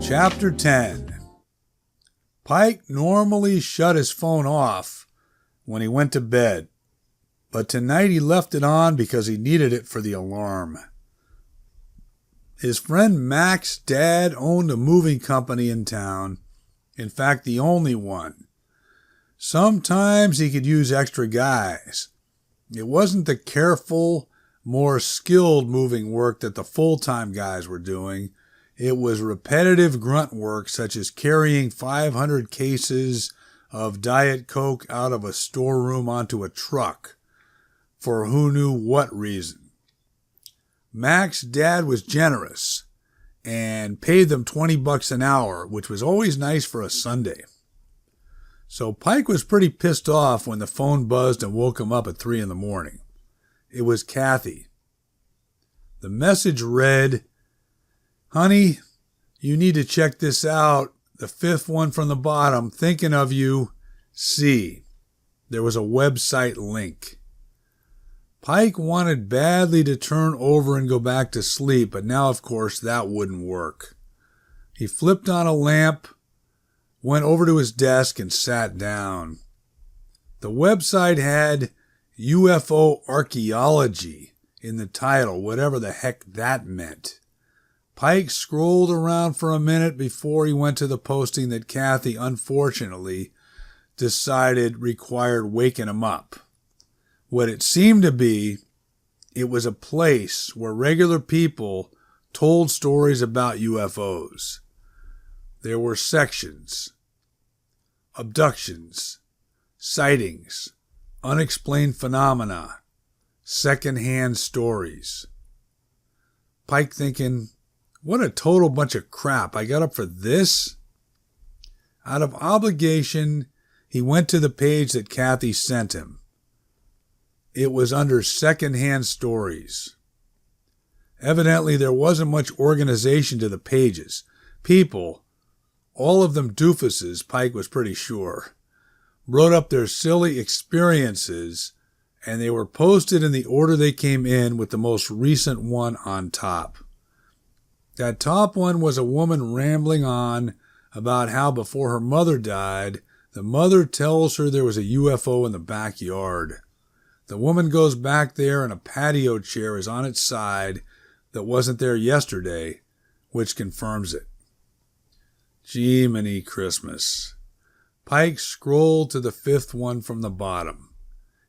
Chapter 10. Pike normally shut his phone off when he went to bed, but tonight he left it on because he needed it for the alarm. His friend Mac's dad owned a moving company in town, in fact the only one. Sometimes he could use extra guys. It wasn't the careful, more skilled moving work that the full-time guys were doing. It was repetitive grunt work such as carrying 500 cases of Diet Coke out of a storeroom onto a truck, for who knew what reason. Mac's dad was generous and paid them $20 an hour, which was always nice for a Sunday. So Pike was pretty pissed off when the phone buzzed and woke him up at 3 a.m. It was Kathy. The message read, "Honey, you need to check this out. The fifth one from the bottom. Thinking of you. See." There was a website link. Pike wanted badly to turn over and go back to sleep, but now, of course, that wouldn't work. He flipped on a lamp, went over to his desk, and sat down. The website had UFO archaeology in the title, whatever the heck that meant. Pike scrolled around for a minute before he went to the posting that Kathy, unfortunately, decided required waking him up. What it seemed to be, it was a place where regular people told stories about UFOs. There were sections: abductions, sightings, unexplained phenomena, secondhand stories. Pike thinking, what a total bunch of crap. I got up for this? Out of obligation, he went to the page that Kathy sent him. It was under secondhand stories. Evidently, there wasn't much organization to the pages. People, all of them doofuses, Pike was pretty sure, wrote up their silly experiences, and they were posted in the order they came in, with the most recent one on top. That top one was a woman rambling on about how before her mother died, the mother tells her there was a UFO in the backyard. The woman goes back there and a patio chair is on its side that wasn't there yesterday, which confirms it. Jiminy Christmas. Pike scrolled to the fifth one from the bottom.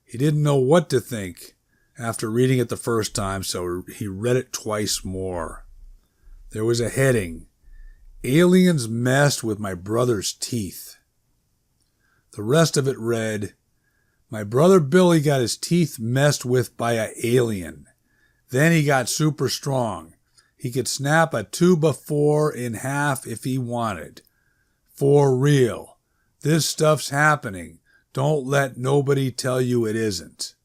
He didn't know what to think after reading it the first time, so he read it twice more. There was a heading: "Aliens messed with my brother's teeth." The rest of it read, "My brother Billy got his teeth messed with by an alien. Then he got super strong. He could snap a 2x4 in half if he wanted. For real. This stuff's happening. Don't let nobody tell you it isn't."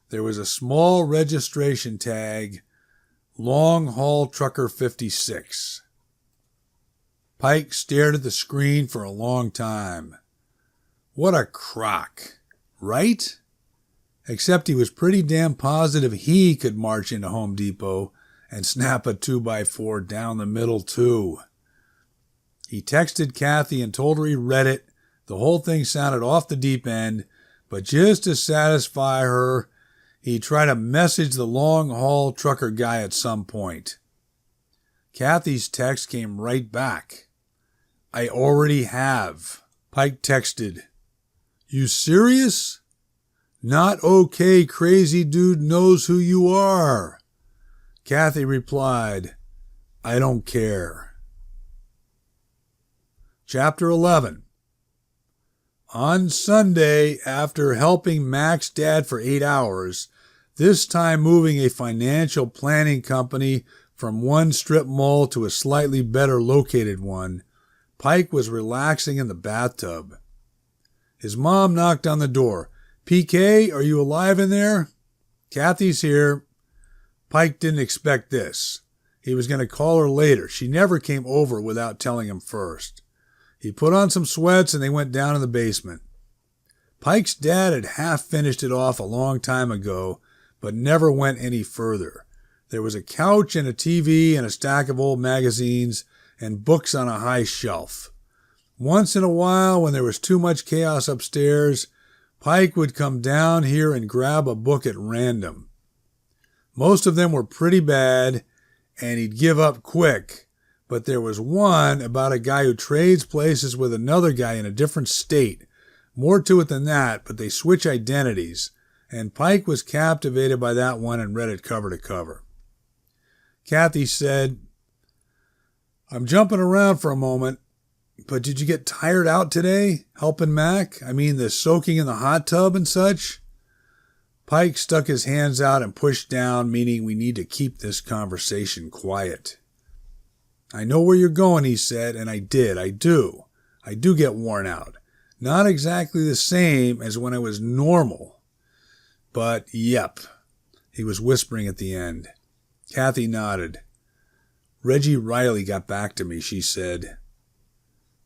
There was a small registration tag, Long Haul Trucker 56. Pike stared at the screen for a long time. What a crock, right? Except he was pretty damn positive he could march into Home Depot and snap a 2x4 down the middle too. He texted Kathy and told her he read it. The whole thing sounded off the deep end, but just to satisfy her, he tried to message the long-haul trucker guy at some point. Kathy's text came right back. "I already have." Pike texted, "You serious?" "Not okay, crazy dude knows who you are." Kathy replied, "I don't care." Chapter 11. On Sunday, after helping Mac's dad for 8 hours, this time moving a financial planning company from one strip mall to a slightly better located one, Pike was relaxing in the bathtub. His mom knocked on the door. "PK, are you alive in there?" "Kathy's here." Pike didn't expect this. He was going to call her later. She never came over without telling him first. He put on some sweats and they went down in the basement. Pike's dad had half finished it off a long time ago, but never went any further. There was a couch and a TV and a stack of old magazines and books on a high shelf. Once in a while, when there was too much chaos upstairs, Pike would come down here and grab a book at random. Most of them were pretty bad, and he'd give up quick, but there was one about a guy who trades places with another guy in a different state. More to it than that, but they switch identities, and Pike was captivated by that one and read it cover to cover. Kathy said, "I'm jumping around for a moment, but did you get tired out today, helping Mac? I mean, the soaking in the hot tub and such?" Pike stuck his hands out and pushed down, meaning we need to keep this conversation quiet. "I know where you're going," he said, and I did. I do get worn out. Not exactly the same as when I was normal. But, yep, he was whispering at the end. Kathy nodded. "Reggie Riley got back to me," she said.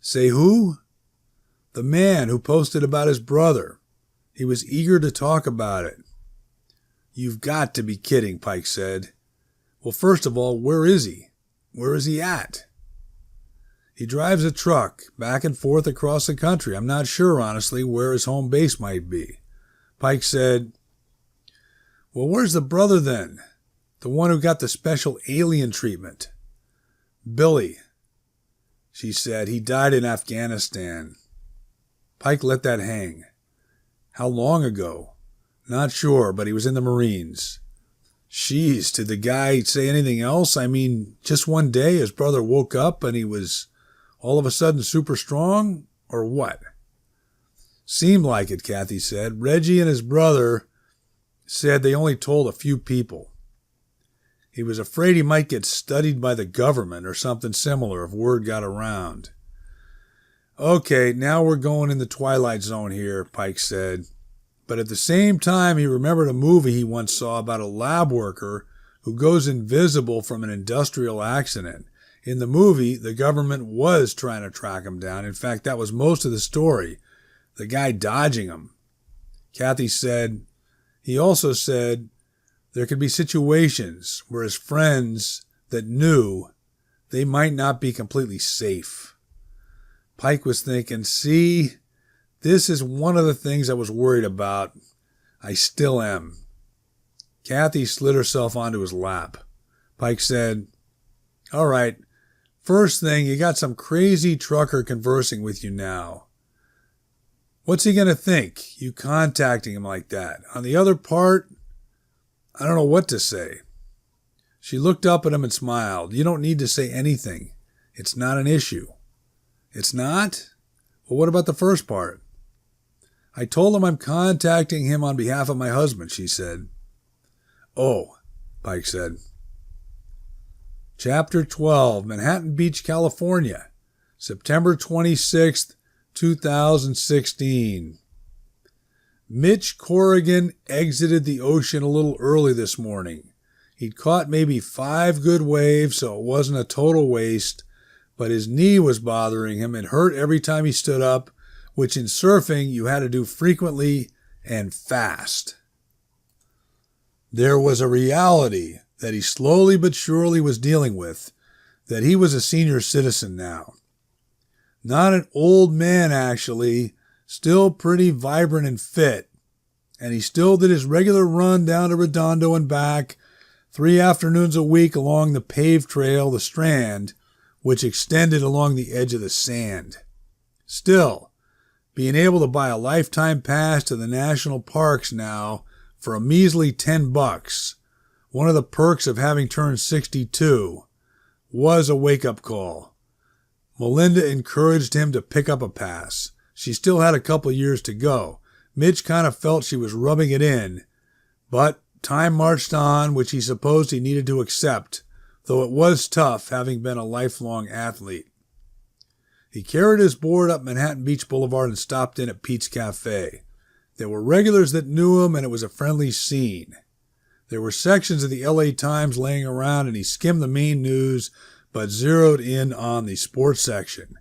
"Say who?" "The man who posted about his brother. He was eager to talk about it." "You've got to be kidding," Pike said. "Well, first of all, where is he? Where is he at?" "He drives a truck back and forth across the country. I'm not sure, honestly, where his home base might be." Pike said, "Well, where's the brother then? The one who got the special alien treatment?" "Billy," she said. "He died in Afghanistan." Pike let that hang. "How long ago?" "Not sure, but he was in the Marines." "Jeez, did the guy say anything else? I mean, just one day his brother woke up and he was all of a sudden super strong, or what?" "Seemed like it," Kathy said. "Reggie and his brother said they only told a few people. He was afraid he might get studied by the government or something similar if word got around." "Okay, now we're going in the Twilight Zone here," Pike said. But at the same time, he remembered a movie he once saw about a lab worker who goes invisible from an industrial accident. In the movie, the government was trying to track him down. In fact, that was most of the story, the guy dodging him. Kathy said, he also said there could be situations where his friends that knew they might not be completely safe. Pike was thinking, see, this is one of the things I was worried about. I still am. Kathy slid herself onto his lap. Pike said, "All right, first thing, you got some crazy trucker conversing with you now. What's he going to think, you contacting him like that? On the other part, I don't know what to say." She looked up at him and smiled. "You don't need to say anything. It's not an issue." "It's not? Well, what about the first part?" "I told him I'm contacting him on behalf of my husband," she said. "Oh," Pike said. Chapter 12, Manhattan Beach, California, September 26th, 2016. Mitch Corrigan exited the ocean a little early this morning. He'd caught maybe 5 good waves, so it wasn't a total waste, but his knee was bothering him and hurt every time he stood up, which in surfing you had to do frequently and fast. There was a reality that he slowly but surely was dealing with, that he was a senior citizen now. Not an old man, actually, still pretty vibrant and fit, and he still did his regular run down to Redondo and back 3 afternoons a week along the paved trail, the Strand, which extended along the edge of the sand. Still, being able to buy a lifetime pass to the national parks now for a measly $10, one of the perks of having turned 62, was a wake-up call. Melinda encouraged him to pick up a pass. She still had a couple years to go. Mitch kind of felt she was rubbing it in, but time marched on, which he supposed he needed to accept, though it was tough having been a lifelong athlete. He carried his board up Manhattan Beach Boulevard and stopped in at Pete's Cafe. There were regulars that knew him, and it was a friendly scene. There were sections of the LA Times laying around, and he skimmed the main news, but zeroed in on the sports section.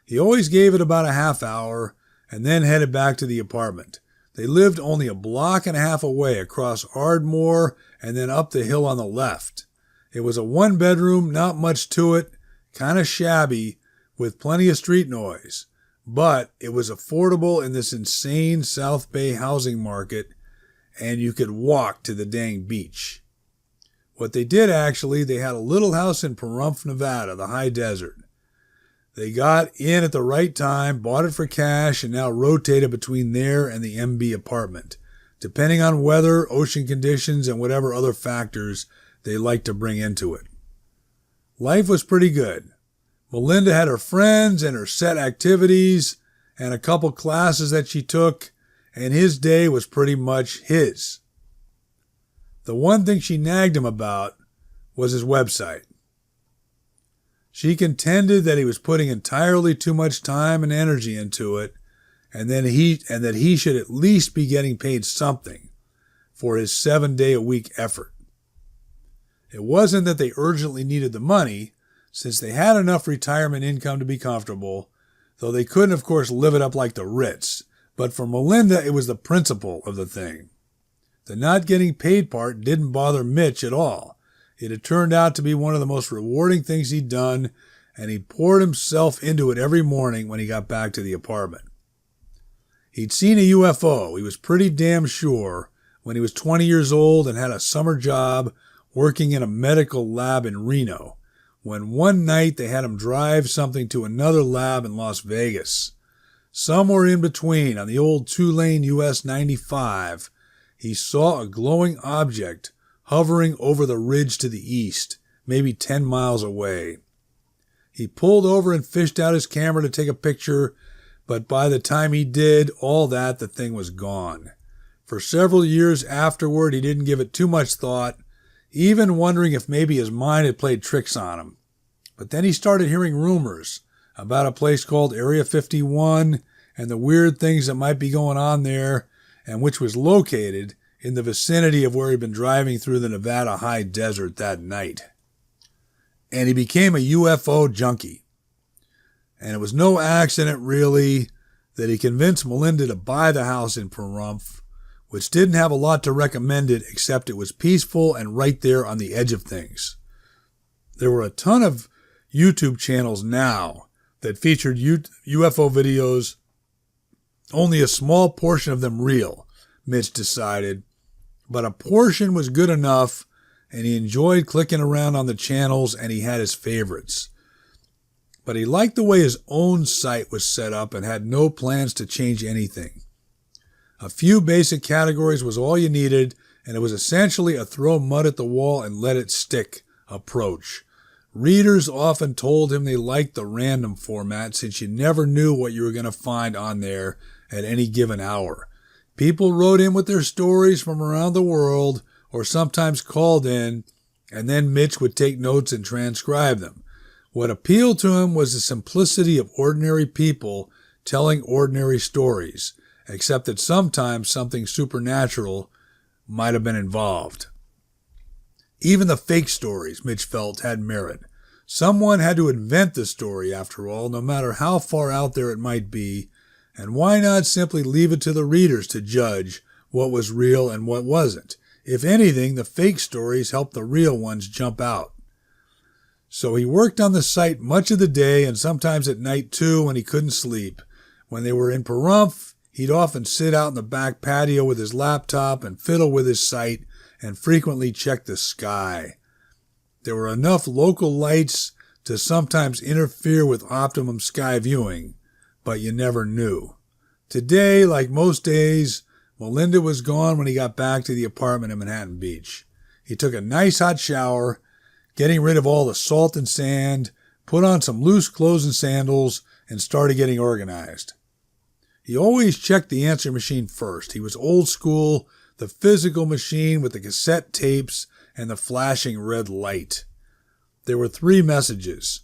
He always gave it about a half hour, and then headed back to the apartment. They lived only a block and a half away, across Ardmore and then up the hill on the left. It was a 1-bedroom, not much to it, kind of shabby, with plenty of street noise, but it was affordable in this insane South Bay housing market, and you could walk to the dang beach. What they did actually, they had a little house in Pahrump, Nevada, the high desert. They got in at the right time, bought it for cash, and now rotated between there and the MB apartment, depending on weather, ocean conditions, and whatever other factors they liked to bring into it. Life was pretty good. Melinda had her friends and her set activities and a couple classes that she took, and his day was pretty much his. The one thing she nagged him about was his website. She contended that he was putting entirely too much time and energy into it, and that he should at least be getting paid something for his 7-day-a-week effort. It wasn't that they urgently needed the money, since they had enough retirement income to be comfortable, though they couldn't, of course, live it up like the Ritz. But for Melinda, it was the principle of the thing. The not getting paid part didn't bother Mitch at all. It had turned out to be one of the most rewarding things he'd done, and he poured himself into it every morning when he got back to the apartment. He'd seen a UFO, he was pretty damn sure, when he was 20 years old and had a summer job working in a medical lab in Reno, when one night they had him drive something to another lab in Las Vegas. Somewhere in between, on the old 2-lane US 95, he saw a glowing object hovering over the ridge to the east, maybe 10 miles away. He pulled over and fished out his camera to take a picture, but by the time he did all that, the thing was gone. For several years afterward, he didn't give it too much thought, even wondering if maybe his mind had played tricks on him. But then he started hearing rumors about a place called Area 51 and the weird things that might be going on there, and which was located in the vicinity of where he'd been driving through the Nevada high desert that night. And he became a UFO junkie. And it was no accident, really, that he convinced Melinda to buy the house in Pahrump, which didn't have a lot to recommend it except it was peaceful and right there on the edge of things. There were a ton of YouTube channels now that featured UFO videos, only a small portion of them real, Mitch decided, but a portion was good enough, and he enjoyed clicking around on the channels, and he had his favorites. But he liked the way his own site was set up and had no plans to change anything. A few basic categories was all you needed, and it was essentially a throw mud at the wall and let it stick approach. Readers often told him they liked the random format since you never knew what you were going to find on there at any given hour. People wrote in with their stories from around the world, or sometimes called in, and then Mitch would take notes and transcribe them. What appealed to him was the simplicity of ordinary people telling ordinary stories, except that sometimes something supernatural might have been involved. Even the fake stories, Mitch felt, had merit. Someone had to invent the story, after all, no matter how far out there it might be, and why not simply leave it to the readers to judge what was real and what wasn't? If anything, the fake stories helped the real ones jump out. So he worked on the site much of the day and sometimes at night too when he couldn't sleep. When they were in Pahrump, he'd often sit out in the back patio with his laptop and fiddle with his site and frequently check the sky. There were enough local lights to sometimes interfere with optimum sky viewing, but you never knew. Today, like most days, Melinda was gone when he got back to the apartment in Manhattan Beach. He took a nice hot shower, getting rid of all the salt and sand, put on some loose clothes and sandals, and started getting organized. He always checked the answer machine first. He was old school, the physical machine with the cassette tapes and the flashing red light. There were 3 messages.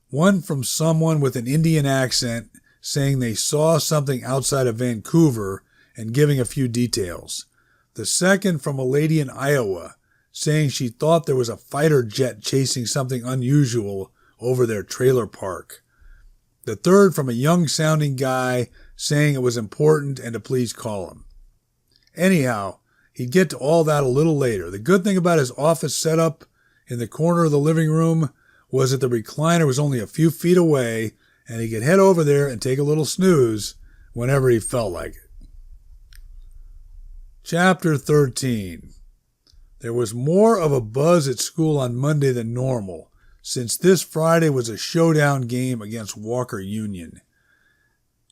One from someone with an Indian accent saying they saw something outside of Vancouver and giving a few details. The second from a lady in Iowa saying she thought there was a fighter jet chasing something unusual over their trailer park. The third from a young-sounding guy saying it was important and to please call him. Anyhow, he'd get to all that a little later. The good thing about his office setup in the corner of the living room was that the recliner was only a few feet away and he could head over there and take a little snooze whenever he felt like it. Chapter 13. There was more of a buzz at school on Monday than normal, since this Friday was a showdown game against Walker Union.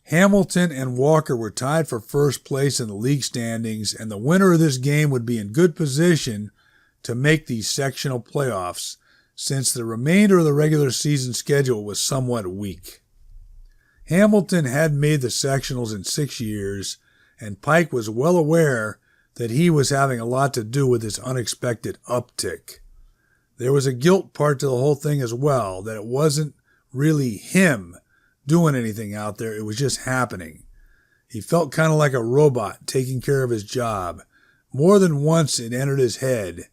Hamilton and Walker were tied for first place in the league standings, and the winner of this game would be in good position to make these sectional playoffs, since the remainder of the regular season schedule was somewhat weak. Hamilton hadn't made the sectionals in 6 years, and Pike was well aware that he was having a lot to do with this unexpected uptick. There was a guilt part to the whole thing as well, that it wasn't really him doing anything out there, it was just happening. He felt kind of like a robot taking care of his job. More than once it entered his head,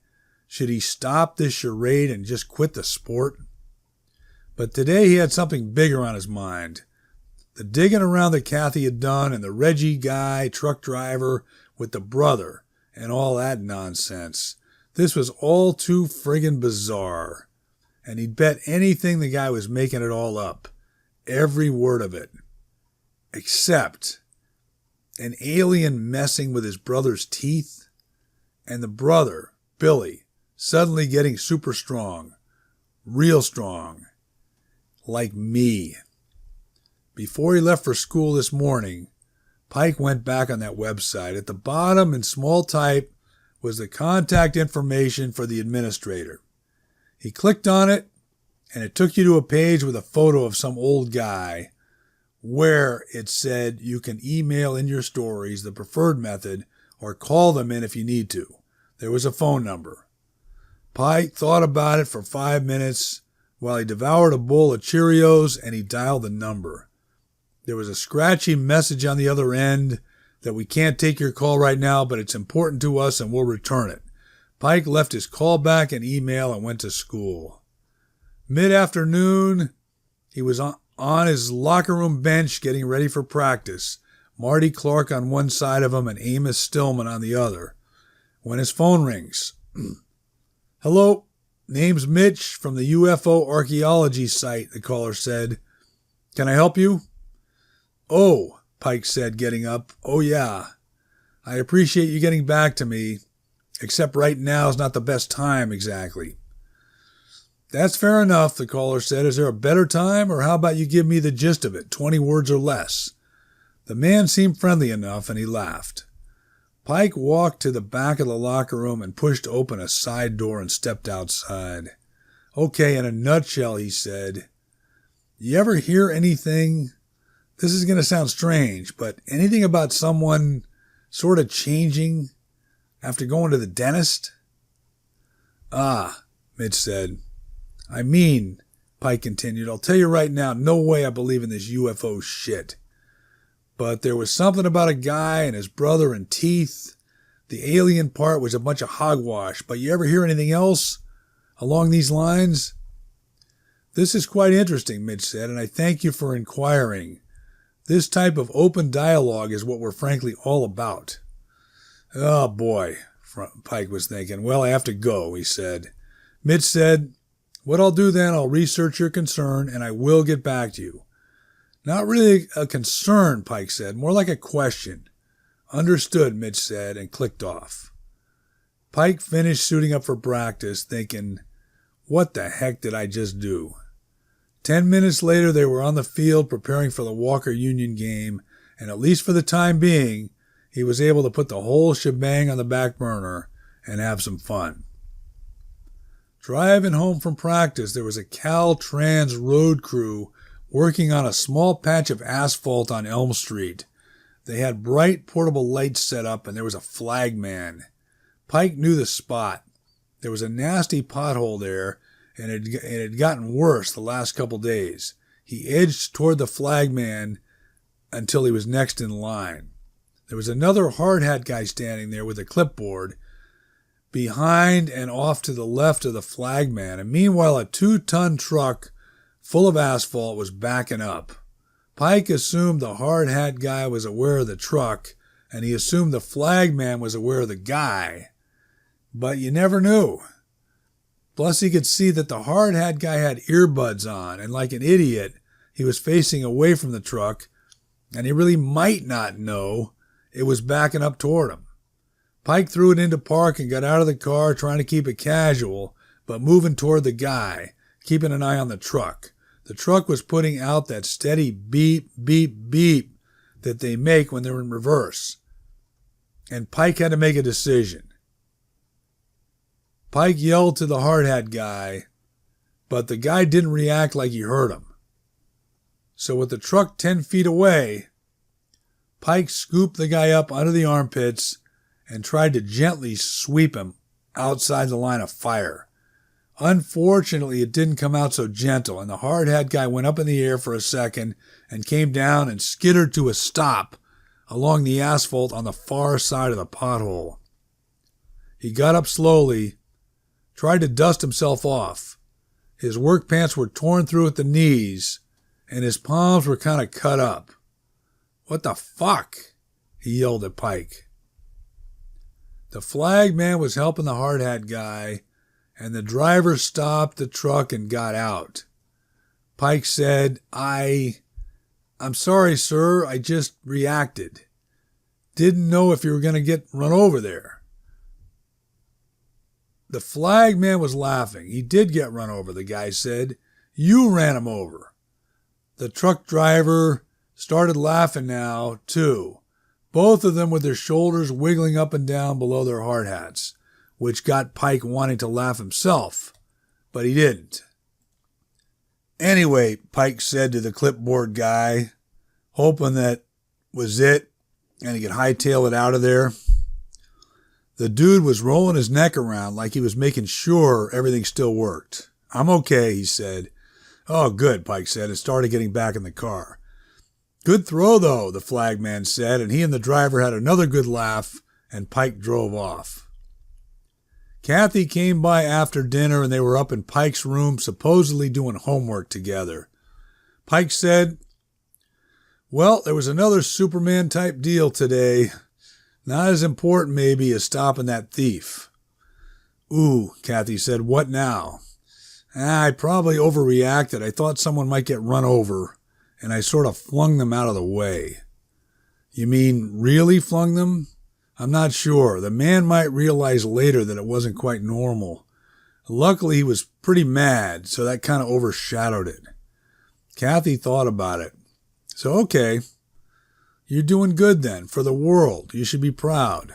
should he stop this charade and just quit the sport? But today he had something bigger on his mind. The digging around that Kathy had done and the Reggie guy, truck driver, with the brother, and all that nonsense. This was all too friggin' bizarre. And he'd bet anything the guy was making it all up. Every word of it. Except an alien messing with his brother's teeth, and the brother, Billy, suddenly getting super strong. Real strong. Like me. Before he left for school this morning, Pike went back on that website. At the bottom, in small type, was the contact information for the administrator. He clicked on it, and it took you to a page with a photo of some old guy where it said you can email in your stories, the preferred method, or call them in if you need to. There was a phone number. Pike thought about it for 5 minutes while he devoured a bowl of Cheerios, and he dialed the number. There was a scratchy message on the other end that we can't take your call right now, but it's important to us and we'll return it. Pike left his call back and email and went to school. Mid-afternoon, he was on his locker room bench getting ready for practice, Marty Clark on one side of him and Amos Stillman on the other, when his phone rings. Hello, name's Mitch from the UFO archaeology site, the caller said. Can I help you? Oh, Pike said, getting up. Oh, yeah. I appreciate you getting back to me, except right now is not the best time exactly. That's fair enough, the caller said. Is there a better time, or how about you give me the gist of it, 20 words or less? The man seemed friendly enough, and he laughed. Pike walked to the back of the locker room and pushed open a side door and stepped outside. Okay, in a nutshell, he said. You ever hear anything? This is going to sound strange, but anything about someone sort of changing after going to the dentist? Ah, Mitch said. I mean, Pike continued, I'll tell you right now, no way I believe in this UFO shit. But there was something about a guy and his brother and teeth. The alien part was a bunch of hogwash, but you ever hear anything else along these lines? This is quite interesting, Mitch said, and I thank you for inquiring. This type of open dialogue is what we're frankly all about. Oh, boy, Pike was thinking. Well, I have to go, he said. Mitch said, what I'll do then, I'll research your concern, and I will get back to you. Not really a concern, Pike said, more like a question. Understood, Mitch said, and clicked off. Pike finished suiting up for practice, thinking, what the heck did I just do? 10 minutes later, they were on the field preparing for the Walker Union game, and at least for the time being, he was able to put the whole shebang on the back burner and have some fun. Driving home from practice, there was a Caltrans road crew working on a small patch of asphalt on Elm Street. They had bright portable lights set up, and there was a flagman. Pike knew the spot. There was a nasty pothole there, and it had gotten worse the last couple days. He edged toward the flagman until he was next in line. There was another hard hat guy standing there with a clipboard behind and off to the left of the flagman, and meanwhile a 2-ton truck full of asphalt was backing up. Pike assumed the hard hat guy was aware of the truck, and he assumed the flagman was aware of the guy. But you never knew. Plus, he could see that the hard hat guy had earbuds on, and like an idiot, he was facing away from the truck, and he really might not know it was backing up toward him. Pike threw it into park and got out of the car, trying to keep it casual, but moving toward the guy, keeping an eye on the truck. The truck was putting out that steady beep, beep, beep that they make when they're in reverse. And Pike had to make a decision. Pike yelled to the hard hat guy, but the guy didn't react like he heard him. So with the truck 10 feet away, Pike scooped the guy up under the armpits and tried to gently sweep him outside the line of fire. Unfortunately, it didn't come out so gentle, and the hard hat guy went up in the air for a second and came down and skittered to a stop along the asphalt on the far side of the pothole. He got up slowly, tried to dust himself off. His work pants were torn through at the knees, and his palms were kind of cut up. "What the fuck?" he yelled at Pike. The flag man was helping the hard hat guy, and the driver stopped the truck and got out. Pike said, I'm sorry, sir. I just reacted. Didn't know if you were going to get run over there." The flag man was laughing. "He did get run over," the guy said. "You ran him over." The truck driver started laughing now, too, both of them with their shoulders wiggling up and down below their hard hats, which got Pike wanting to laugh himself, but he didn't. "Anyway," Pike said to the clipboard guy, hoping that was it and he could hightail it out of there. The dude was rolling his neck around like he was making sure everything still worked. "I'm okay," he said. "Oh, good," Pike said, and started getting back in the car. "Good throw, though," the flagman said, and he and the driver had another good laugh, and Pike drove off. Kathy came by after dinner, and they were up in Pike's room, supposedly doing homework together. Pike said, "Well, there was another Superman-type deal today. Not as important, maybe, as stopping that thief." "Ooh," Kathy said, "what now?" "I probably overreacted. I thought someone might get run over, and I sort of flung them out of the way." "You mean really flung them?" "I'm not sure. The man might realize later that it wasn't quite normal. Luckily, he was pretty mad, so that kind of overshadowed it." Kathy thought about it. "So, okay. You're doing good then, for the world. You should be proud."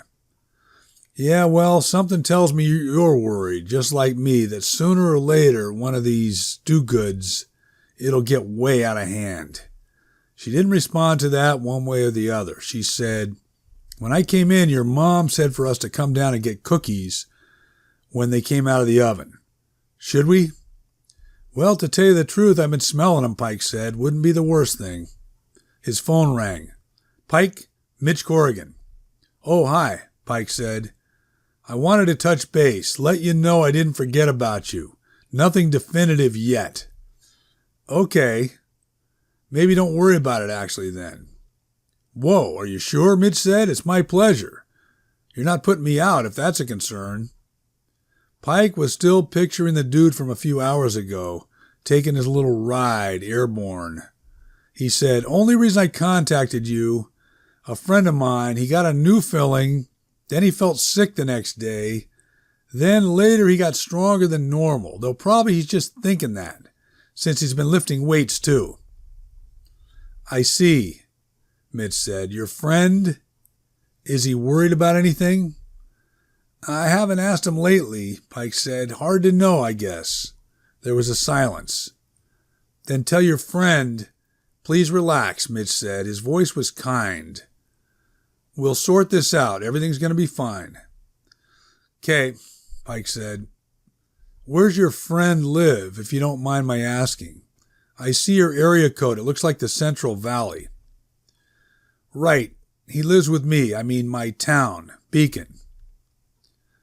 "Yeah, well, something tells me you're worried, just like me, that sooner or later, one of these do-goods, it'll get way out of hand." She didn't respond to that one way or the other. She said, "When I came in, your mom said for us to come down and get cookies when they came out of the oven. Should we?" "Well, to tell you the truth, I've been smelling them," Pike said. "Wouldn't be the worst thing." His phone rang. "Pike, Mitch Corrigan." "Oh, hi," Pike said. "I wanted to touch base, let you know I didn't forget about you. Nothing definitive yet." "Okay. Maybe don't worry about it actually then." "Whoa, are you sure?" Mitch said. "It's my pleasure. You're not putting me out if that's a concern." Pike was still picturing the dude from a few hours ago, taking his little ride airborne. He said, "Only reason I contacted you, a friend of mine, he got a new filling, then he felt sick the next day, then later he got stronger than normal, though probably he's just thinking that, since he's been lifting weights too." "I see," Mitch said. "Your friend, is he worried about anything?" "I haven't asked him lately," Pike said. "Hard to know, I guess." There was a silence. "Then tell your friend, please relax," Mitch said. His voice was kind. "We'll sort this out. Everything's going to be fine." "Okay," Pike said. "Where's your friend live, if you don't mind my asking? I see your area code. It looks like the Central Valley." "Right. He lives with me. I mean, my town, Beacon."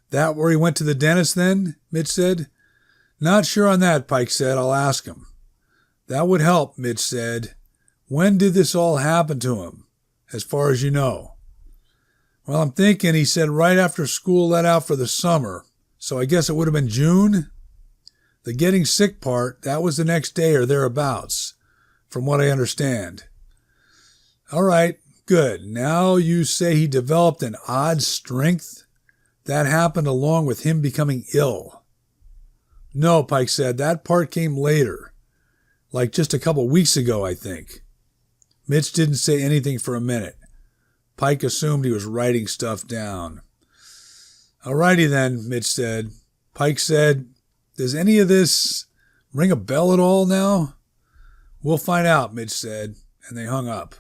"That where he went to the dentist then?" Mitch said. "Not sure on that," Pike said. "I'll ask him." "That would help," Mitch said. "When did this all happen to him, as far as you know?" "Well, I'm thinking he said right after school let out for the summer, so I guess it would have been June." The getting sick part, that was the next day or thereabouts, from what I understand. All right, good. Now you say he developed an odd strength? That happened along with him becoming ill. No, Pike said, that part came later. Like just a couple weeks ago, I think. Mitch didn't say anything for a minute. Pike assumed he was writing stuff down. All righty then, Mitch said. Pike said, does any of this ring a bell at all now? We'll find out, Mitch said, and they hung up.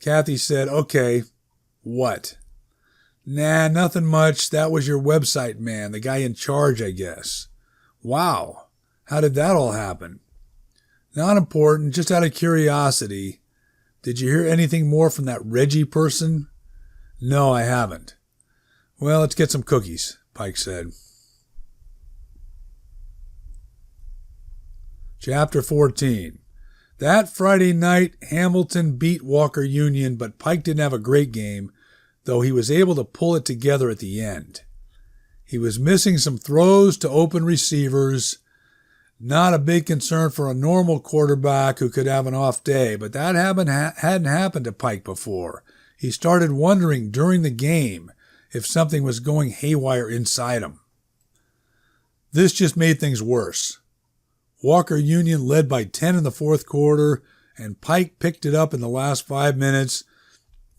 Kathy said, okay, what? Nah, nothing much. That was your website man, the guy in charge, I guess. Wow, how did that all happen? Not important, just out of curiosity. Did you hear anything more from that Reggie person? No, I haven't. Well, let's get some cookies, Pike said. Chapter 14. That Friday night, Hamilton beat Walker Union, but Pike didn't have a great game, though he was able to pull it together at the end. He was missing some throws to open receivers. Not a big concern for a normal quarterback who could have an off day, but that hadn't happened to Pike before. He started wondering during the game if something was going haywire inside him. This just made things worse. Walker Union led by 10 in the fourth quarter, and Pike picked it up in the last 5 minutes,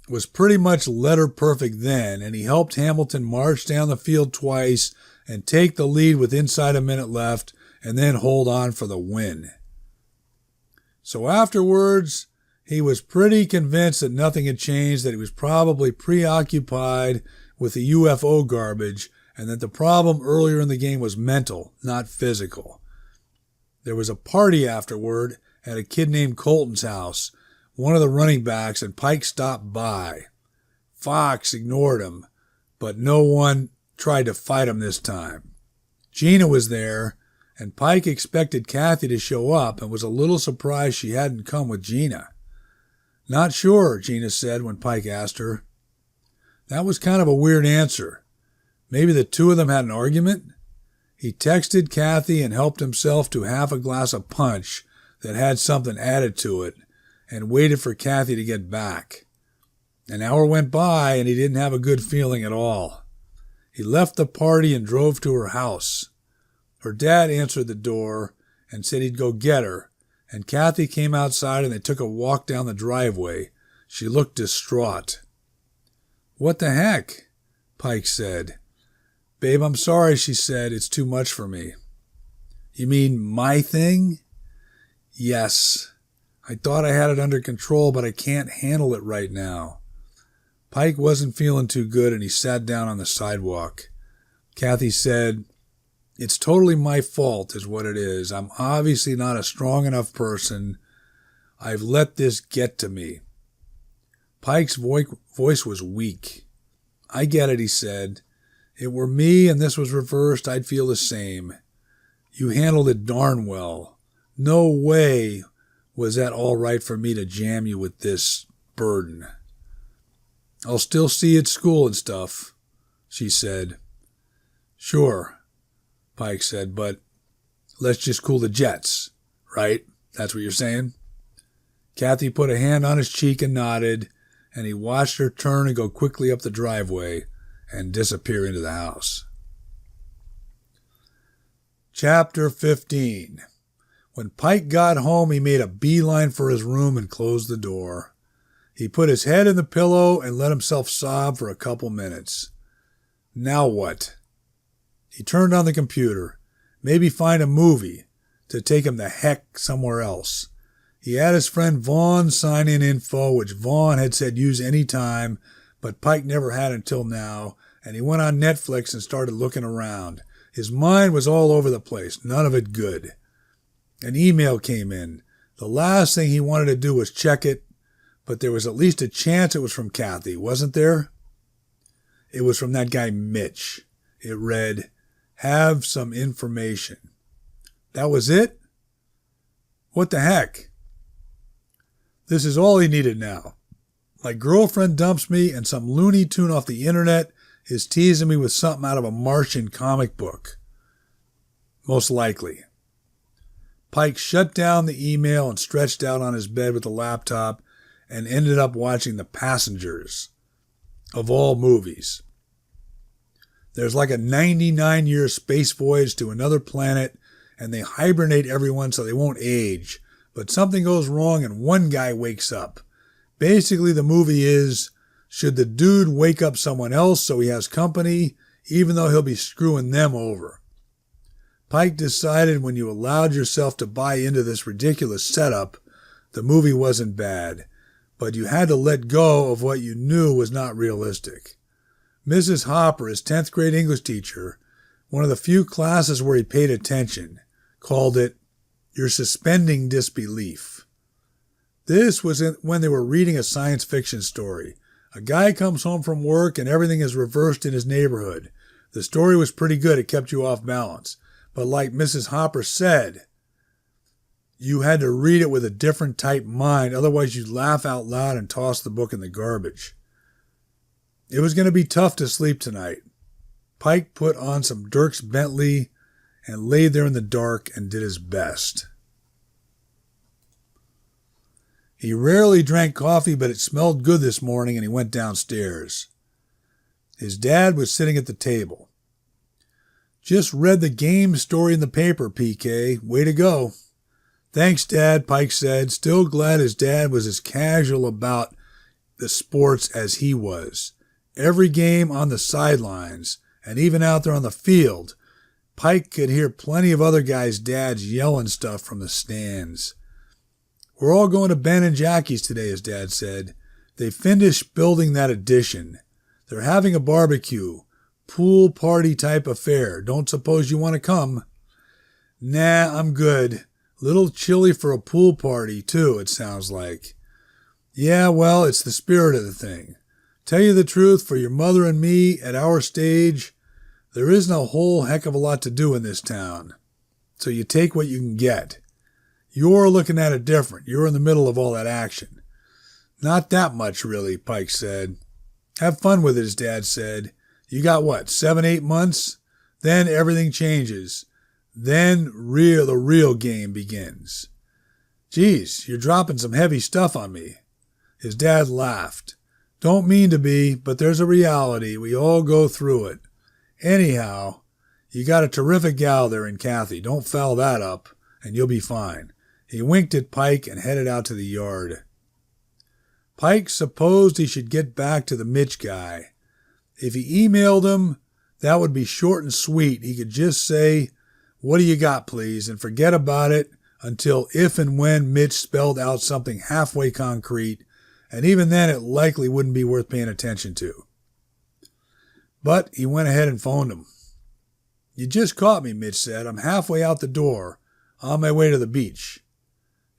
was pretty much letter perfect then, and he helped Hamilton march down the field twice and take the lead with inside a minute left, and then hold on for the win. So afterwards, he was pretty convinced that nothing had changed, that he was probably preoccupied with the UFO garbage, and that the problem earlier in the game was mental, not physical. There was a party afterward at a kid named Colton's house, one of the running backs, and Pike stopped by. Fox ignored him, but no one tried to fight him this time. Gina was there, and Pike expected Kathy to show up and was a little surprised she hadn't come with Gina. Not sure, Gina said when Pike asked her. That was kind of a weird answer. Maybe the two of them had an argument? He texted Kathy and helped himself to half a glass of punch that had something added to it and waited for Kathy to get back. An hour went by and he didn't have a good feeling at all. He left the party and drove to her house. Her dad answered the door and said he'd go get her, and Kathy came outside and they took a walk down the driveway. She looked distraught. What the heck? Pike said. Babe, I'm sorry, she said. It's too much for me. You mean my thing? Yes. I thought I had it under control, but I can't handle it right now. Pike wasn't feeling too good and he sat down on the sidewalk. Kathy said, it's totally my fault is what it is. I'm obviously not a strong enough person. I've let this get to me. Pike's voice was weak. I get it, he said. It were me and this was reversed, I'd feel the same. You handled it darn well. No way was that all right for me to jam you with this burden. I'll still see you at school and stuff, she said. Sure, Pike said, but let's just cool the jets, right? That's what you're saying? Kathy put a hand on his cheek and nodded, and he watched her turn and go quickly up the driveway and disappear into the house. Chapter 15. When Pike got home, he made a beeline for his room and closed the door. He put his head in the pillow and let himself sob for a couple minutes. Now what? He turned on the computer. Maybe find a movie to take him the heck somewhere else. He had his friend Vaughn sign in info, which Vaughn had said use any time, but Pike never had until now, and he went on Netflix and started looking around. His mind was all over the place, none of it good. An email came in. The last thing he wanted to do was check it, but there was at least a chance it was from Kathy, wasn't there? It was from that guy Mitch. It read, have some information. That was it? What the heck? This is all he needed now. My girlfriend dumps me and some Looney Tune off the internet is teasing me with something out of a Martian comic book. Most likely. Pike shut down the email and stretched out on his bed with the laptop and ended up watching The Passengers. Of all movies. There's like a 99-year space voyage to another planet, and they hibernate everyone so they won't age. But something goes wrong and one guy wakes up. Basically, the movie is, should the dude wake up someone else so he has company, even though he'll be screwing them over? Pike decided when you allowed yourself to buy into this ridiculous setup, the movie wasn't bad, but you had to let go of what you knew was not realistic. Mrs. Hopper, his 10th grade English teacher, one of the few classes where he paid attention, called it, "You're suspending disbelief." This was when they were reading a science fiction story. A guy comes home from work and everything is reversed in his neighborhood. The story was pretty good. It kept you off balance. But like Mrs. Hopper said, you had to read it with a different type mind. Otherwise, you'd laugh out loud and toss the book in the garbage. It was going to be tough to sleep tonight. Pike put on some Dierks Bentley and lay there in the dark and did his best. He rarely drank coffee, but it smelled good this morning and he went downstairs. His dad was sitting at the table. "Just read the game story in the paper, PK. Way to go." "Thanks, Dad," Pike said, still glad his dad was as casual about the sports as he was. Every game on the sidelines, and even out there on the field, Pike could hear plenty of other guys' dads yelling stuff from the stands. "We're all going to Ben and Jackie's today," his dad said. "They finished building that addition. They're having a barbecue, pool party type affair. Don't suppose you want to come?" "Nah, I'm good. Little chilly for a pool party, too, it sounds like." "Yeah, well, it's the spirit of the thing. Tell you the truth, for your mother and me, at our stage, there isn't a whole heck of a lot to do in this town. So you take what you can get. You're looking at it different. You're in the middle of all that action." "Not that much, really," Pike said. "Have fun with it," his dad said. "You got what, 7-8 months? Then everything changes. Then the real game begins." "Geez, you're dropping some heavy stuff on me." His dad laughed. "Don't mean to be, but there's a reality. We all go through it. Anyhow, you got a terrific gal there in Kathy. Don't foul that up, and you'll be fine." He winked at Pike and headed out to the yard. Pike supposed he should get back to the Mitch guy. If he emailed him, that would be short and sweet. He could just say, "What do you got, please?" and forget about it until if and when Mitch spelled out something halfway concrete, and even then it likely wouldn't be worth paying attention to. But he went ahead and phoned him. "You just caught me," Mitch said. "I'm halfway out the door, on my way to the beach."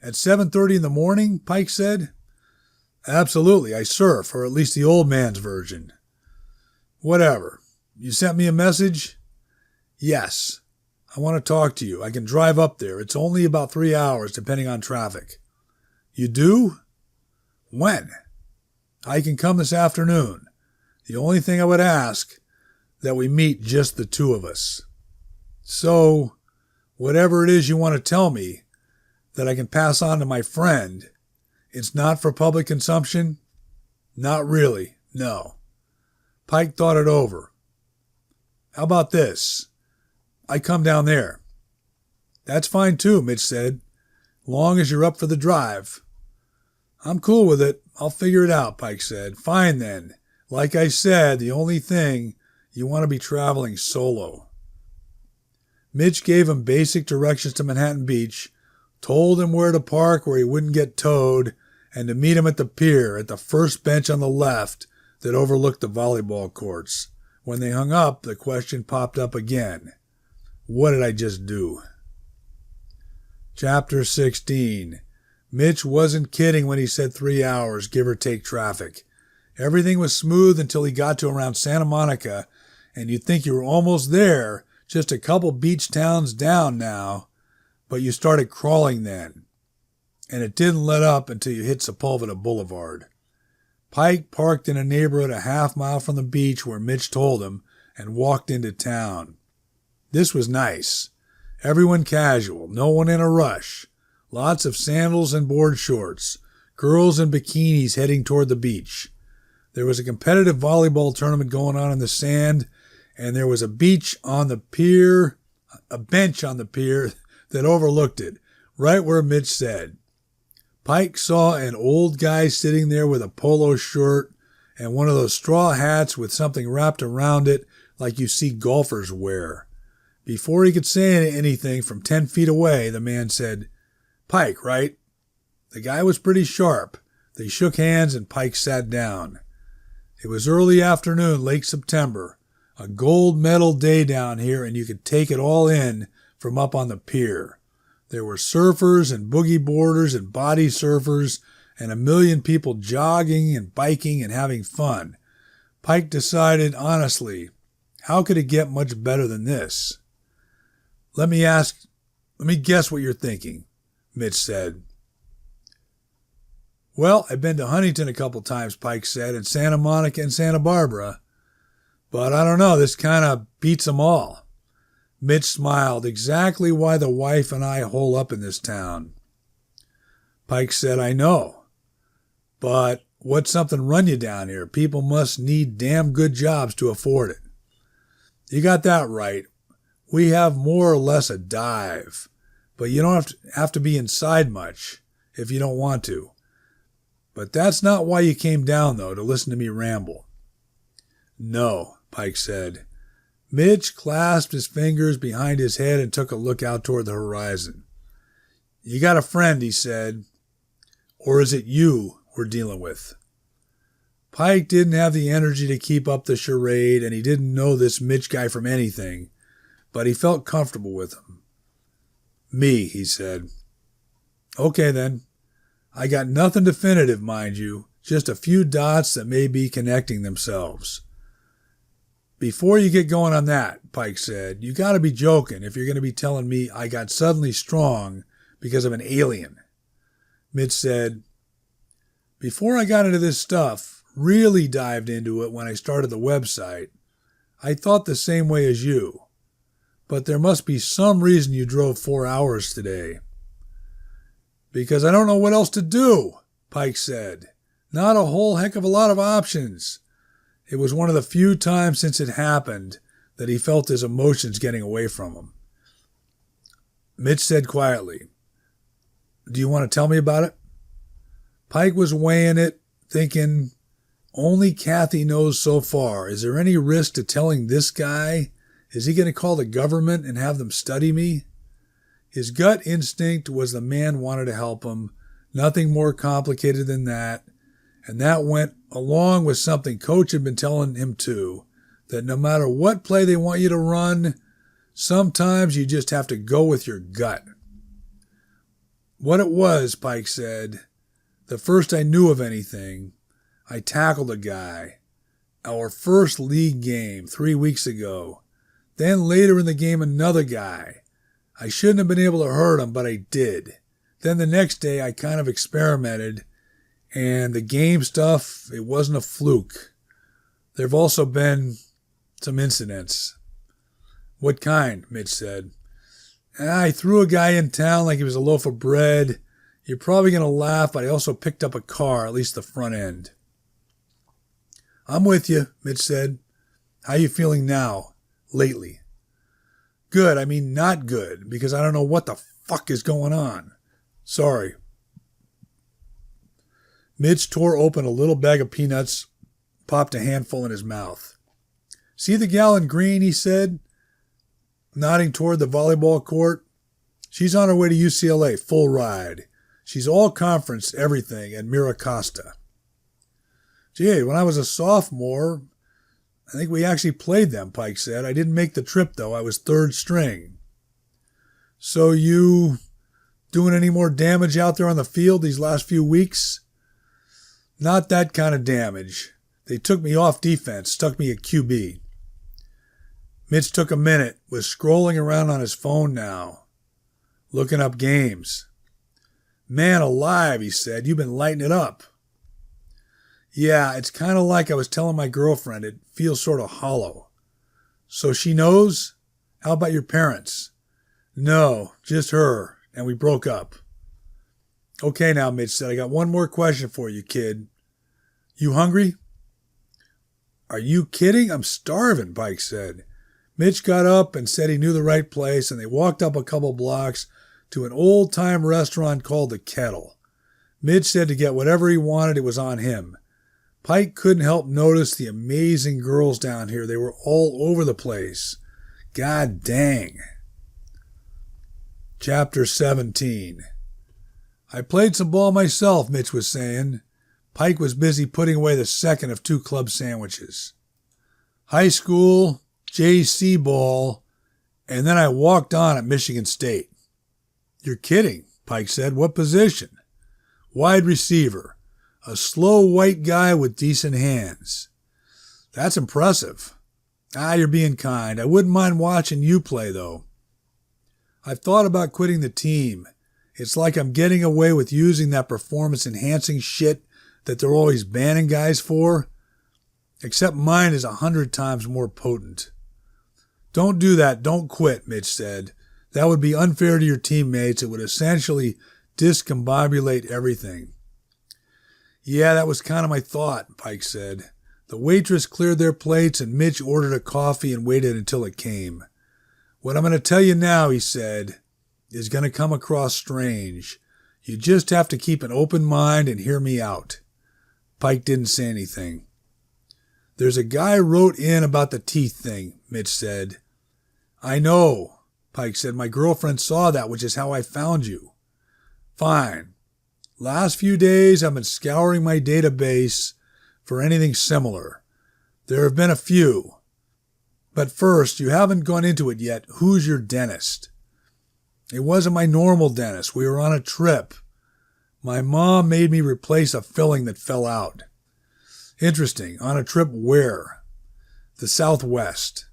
"At 7:30 in the morning?" Pike said. "Absolutely. I surf, or at least the old man's version." "Whatever. You sent me a message?" "Yes. I want to talk to you. I can drive up there. It's only about 3 hours, depending on traffic." "You do? When?" "I can come this afternoon. The only thing I would ask, that we meet just the two of us." "So, whatever it is you want to tell me, that I can pass on to my friend, it's not for public consumption?" "Not really, no." Pike thought it over. "How about this? I come down there." "That's fine too," Mitch said. "Long as you're up for the drive." "I'm cool with it. I'll figure it out," Pike said. "Fine then. Like I said, the only thing, you want to be traveling solo." Mitch gave him basic directions to Manhattan Beach, told him where to park where he wouldn't get towed, and to meet him at the pier at the first bench on the left that overlooked the volleyball courts. When they hung up, the question popped up again. What did I just do? Chapter 16. Mitch wasn't kidding when he said 3 hours, give or take traffic. Everything was smooth until he got to around Santa Monica, and you'd think you were almost there, just a couple beach towns down now, but you started crawling then, and it didn't let up until you hit Sepulveda Boulevard. Pike parked in a neighborhood a half-mile from the beach where Mitch told him and walked into town. This was nice. Everyone casual, no one in a rush. Lots of sandals and board shorts. Girls in bikinis heading toward the beach. There was a competitive volleyball tournament going on in the sand, and there was a bench on the pier that overlooked it, right where Mitch said. Pike saw an old guy sitting there with a polo shirt and one of those straw hats with something wrapped around it like you see golfers wear. Before he could say anything from 10 feet away, the man said, "Pike, right?" The guy was pretty sharp. They shook hands and Pike sat down. It was early afternoon, late September, a gold medal day down here, and you could take it all in from up on the pier. There were surfers and boogie boarders and body surfers and a million people jogging and biking and having fun. Pike decided, honestly, how could it get much better than this? Let me guess what you're thinking, Mitch said. Well, I've been to Huntington a couple times, Pike said, and Santa Monica and Santa Barbara. But I don't know, this kind of beats them all. Mitch smiled, exactly why the wife and I hole up in this town. Pike said, I know. But what's something run you down here? People must need damn good jobs to afford it. You got that right. We have more or less a dive. But you don't have to be inside much if you don't want to. But that's not why you came down, though, to listen to me ramble. No, Pike said. Mitch clasped his fingers behind his head and took a look out toward the horizon. You got a friend, he said. Or is it you we're dealing with? Pike didn't have the energy to keep up the charade, and he didn't know this Mitch guy from anything, but he felt comfortable with him. Me, he said. Okay, then. I got nothing definitive, mind you, just a few dots that may be connecting themselves. Before you get going on that, Pike said, you got to be joking if you're going to be telling me I got suddenly strong because of an alien. Mitch said, before I got into this stuff, really dived into it when I started the website, I thought the same way as you. But there must be some reason you drove 4 hours today. Because I don't know what else to do, Pike said. Not a whole heck of a lot of options. It was one of the few times since it happened that he felt his emotions getting away from him. Mitch said quietly, do you want to tell me about it? Pike was weighing it, thinking, only Kathy knows so far. Is there any risk to telling this guy? Is he going to call the government and have them study me? His gut instinct was the man wanted to help him, nothing more complicated than that, and that went along with something Coach had been telling him too, that no matter what play they want you to run, sometimes you just have to go with your gut. What it was, Pike said, the first I knew of anything, I tackled a guy. Our first league game 3 weeks ago. Then later in the game, another guy. I shouldn't have been able to hurt him, but I did. Then the next day, I kind of experimented, and the game stuff, it wasn't a fluke. There have also been some incidents. What kind? Mitch said. I threw a guy in town like he was a loaf of bread. You're probably going to laugh, but I also picked up a car, at least the front end. I'm with you, Mitch said. How you feeling now, lately? Good, I mean not good, because I don't know what the fuck is going on. Sorry. Mitch tore open a little bag of peanuts, popped a handful in his mouth. See the gal in green, he said, nodding toward the volleyball court. She's on her way to UCLA, full ride. She's all conference, everything, at Mira Costa. Gee, when I was a sophomore, I think we actually played them, Pike said. I didn't make the trip, though. I was third string. So you doing any more damage out there on the field these last few weeks? Not that kind of damage. They took me off defense, stuck me at QB. Mitch took a minute, was scrolling around on his phone now, looking up games. Man alive, he said, you've been lighting it up. Yeah, it's kind of like I was telling my girlfriend. It feels sort of hollow. So she knows? How about your parents? No, just her, and we broke up. Okay now, Mitch said, I got one more question for you, kid. You hungry? Are you kidding? I'm starving, Pike said. Mitch got up and said he knew the right place, and they walked up a couple blocks to an old-time restaurant called the Kettle. Mitch said to get whatever he wanted, it was on him. Pike couldn't help notice the amazing girls down here. They were all over the place. God dang. Chapter 17. I played some ball myself, Mitch was saying. Pike was busy putting away the second of 2 club sandwiches. High school, JC ball, and then I walked on at Michigan State. You're kidding, Pike said. What position? Wide receiver. A slow white guy with decent hands. That's impressive. You're being kind. I wouldn't mind watching you play, though. I've thought about quitting the team. It's like I'm getting away with using that performance-enhancing shit that they're always banning guys for. Except mine is 100 times more potent. Don't do that. Don't quit, Mitch said. That would be unfair to your teammates. It would essentially discombobulate everything. Yeah, that was kind of my thought, Pike said. The waitress cleared their plates and Mitch ordered a coffee and waited until it came. What I'm going to tell you now, he said, is going to come across strange. You just have to keep an open mind and hear me out. Pike didn't say anything. There's a guy wrote in about the teeth thing, Mitch said. I know, Pike said. My girlfriend saw that, which is how I found you. Fine. Last few days I've been scouring my database for anything similar. There have been a few. But first, you haven't gone into it yet. Who's your dentist? It wasn't my normal dentist. We were on a trip. My mom made me replace a filling that fell out. Interesting. On a trip where? The Southwest.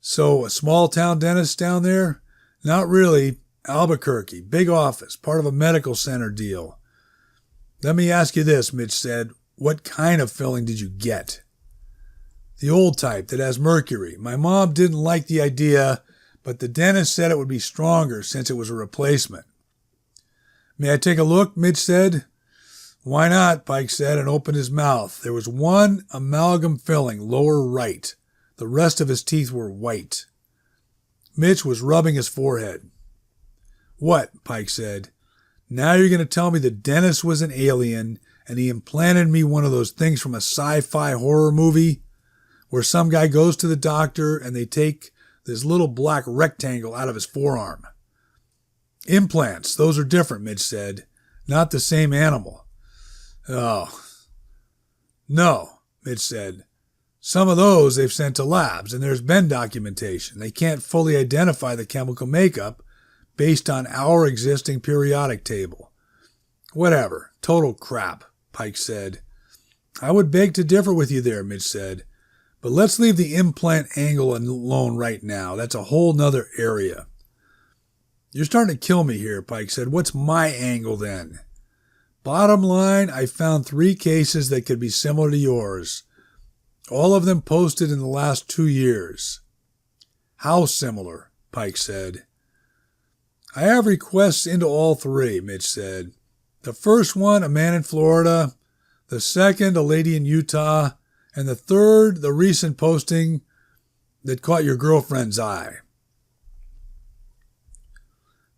So, a small-town dentist down there? Not really. Albuquerque. Big office. Part of a medical center deal. Let me ask you this, Mitch said. What kind of filling did you get? The old type that has mercury. My mom didn't like the idea, but the dentist said it would be stronger since it was a replacement. May I take a look? Mitch said. Why not? Pike said and opened his mouth. There was one amalgam filling, lower right. The rest of his teeth were white. Mitch was rubbing his forehead. What? Pike said. Now you're going to tell me the dentist was an alien and he implanted me one of those things from a sci-fi horror movie where some guy goes to the doctor and they take this little black rectangle out of his forearm. Implants, those are different, Mitch said. Not the same animal. Oh. No, Mitch said. Some of those they've sent to labs, and there's been documentation. They can't fully identify the chemical makeup based on our existing periodic table. Whatever. Total crap, Pike said. I would beg to differ with you there, Mitch said. But let's leave the implant angle alone right now. That's a whole nother area. You're starting to kill me here, Pike said. What's my angle then? Bottom line, I found 3 cases that could be similar to yours. All of them posted in the last 2 years. How similar? Pike said. I have requests into all 3, Mitch said. The first one, a man in Florida. The second, a lady in Utah. And the third, the recent posting that caught your girlfriend's eye.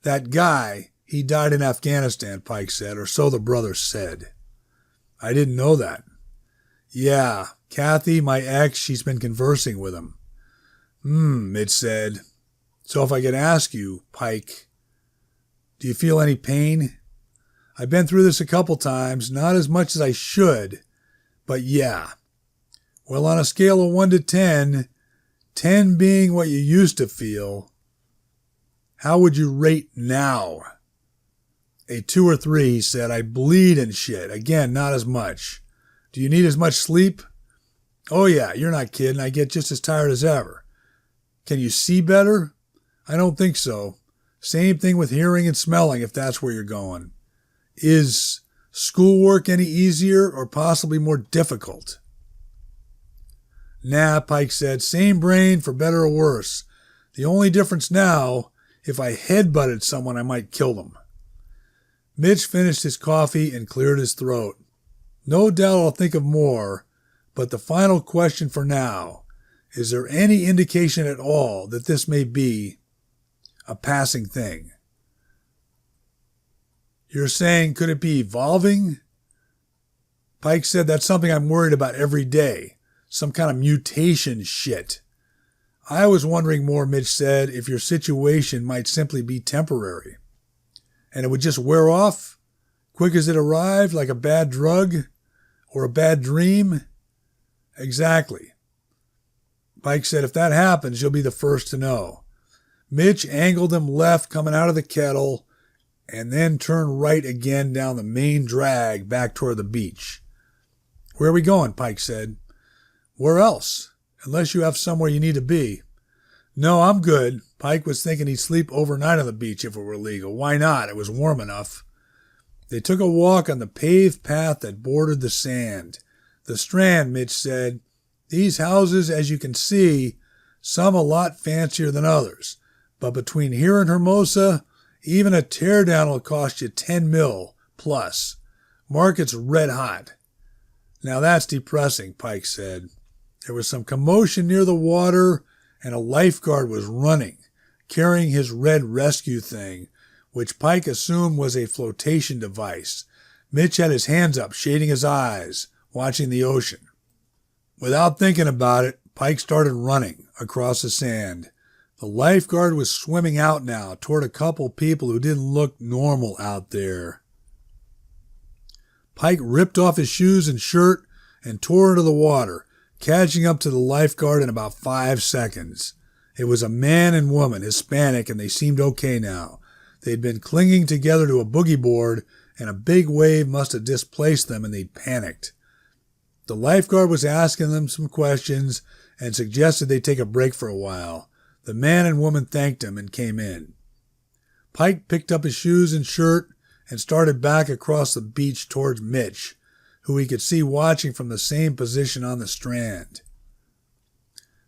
That guy, he died in Afghanistan, Pike said, or so the brother said. I didn't know that. Yeah, Kathy, my ex, she's been conversing with him. Mitch said. So if I could ask you, Pike, do you feel any pain? I've been through this a couple times, not as much as I should, but yeah. Well, on a scale of 1 to 10, 10 being what you used to feel, how would you rate now? A 2 or 3, he said. I bleed and shit. Again, not as much. Do you need as much sleep? Oh yeah, you're not kidding. I get just as tired as ever. Can you see better? I don't think so. Same thing with hearing and smelling, if that's where you're going. Is schoolwork any easier or possibly more difficult? Nah, Pike said. Same brain for better or worse. The only difference now if I headbutted someone, I might kill them. Mitch finished his coffee and cleared his throat. No doubt I'll think of more, but the final question for now, is there any indication at all that this may be a passing thing? You're saying, could it be evolving? Pike said, that's something I'm worried about every day. Some kind of mutation shit. I was wondering more, Mitch said, if your situation might simply be temporary. And it would just wear off, quick as it arrived, like a bad drug or a bad dream? Exactly. Pike said, if that happens, you'll be the first to know. Mitch angled him left coming out of the kettle and then turned right again down the main drag back toward the beach. Where are we going? Pike said. Where else? Unless you have somewhere you need to be. No, I'm good. Pike was thinking he'd sleep overnight on the beach if it were legal. Why not? It was warm enough. They took a walk on the paved path that bordered the sand. The Strand, Mitch said. These houses, as you can see, some a lot fancier than others. But between here and Hermosa, even a teardown will cost you 10 mil plus. Market's red hot. Now that's depressing, Pike said. There was some commotion near the water, and a lifeguard was running, carrying his red rescue thing, which Pike assumed was a flotation device. Mitch had his hands up, shading his eyes, watching the ocean. Without thinking about it, Pike started running across the sand. The lifeguard was swimming out now toward a couple people who didn't look normal out there. Pike ripped off his shoes and shirt and tore into the water, catching up to the lifeguard in about 5 seconds. It was a man and woman, Hispanic, and they seemed okay now. They'd been clinging together to a boogie board, and a big wave must have displaced them, and they'd panicked. The lifeguard was asking them some questions and suggested they take a break for a while. The man and woman thanked him and came in. Pike picked up his shoes and shirt and started back across the beach towards Mitch, who he could see watching from the same position on the strand.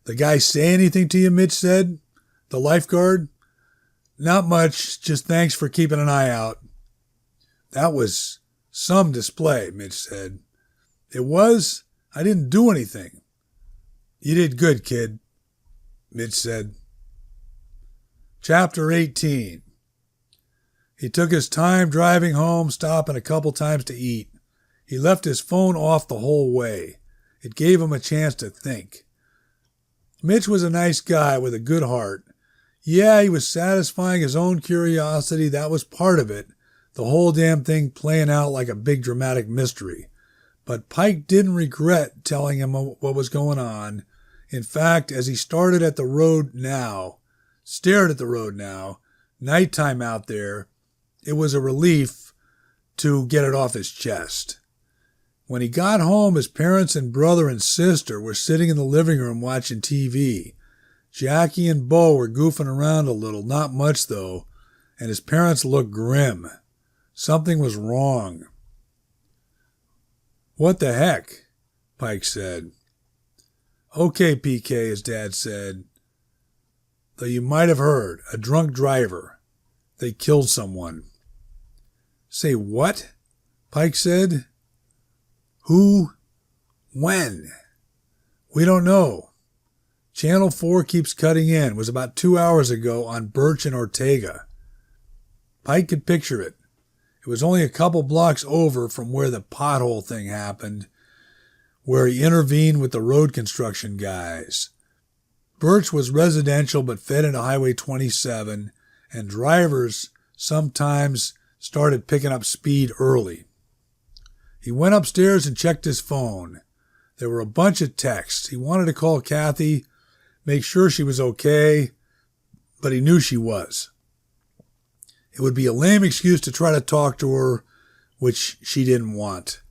The guy say anything to you, Mitch said. The lifeguard? Not much, just thanks for keeping an eye out. That was some display, Mitch said. It was? I didn't do anything. You did good, kid, Mitch said. Chapter 18. He took his time driving home, stopping a couple times to eat. He left his phone off the whole way. It gave him a chance to think. Mitch was a nice guy with a good heart. Yeah, he was satisfying his own curiosity. That was part of it. The whole damn thing playing out like a big dramatic mystery. But Pike didn't regret telling him what was going on. In fact, as he stared at the road now, nighttime out there, it was a relief to get it off his chest. When he got home, his parents and brother and sister were sitting in the living room watching TV. Jackie and Bo were goofing around a little, not much though, and his parents looked grim. Something was wrong. What the heck? Pike said. Okay, PK, his dad said. Though you might have heard, a drunk driver. They killed someone. Say what? Pike said. Who? When? We don't know. Channel 4 keeps cutting in. It was about 2 hours ago on Birch and Ortega. Pike could picture it. It was only a couple blocks over from where the pothole thing happened, where he intervened with the road construction guys. Birch was residential but fed into Highway 27, and drivers sometimes started picking up speed early. He went upstairs and checked his phone. There were a bunch of texts. He wanted to call Kathy, make sure she was okay, but he knew she was. It would be a lame excuse to try to talk to her, which she didn't want.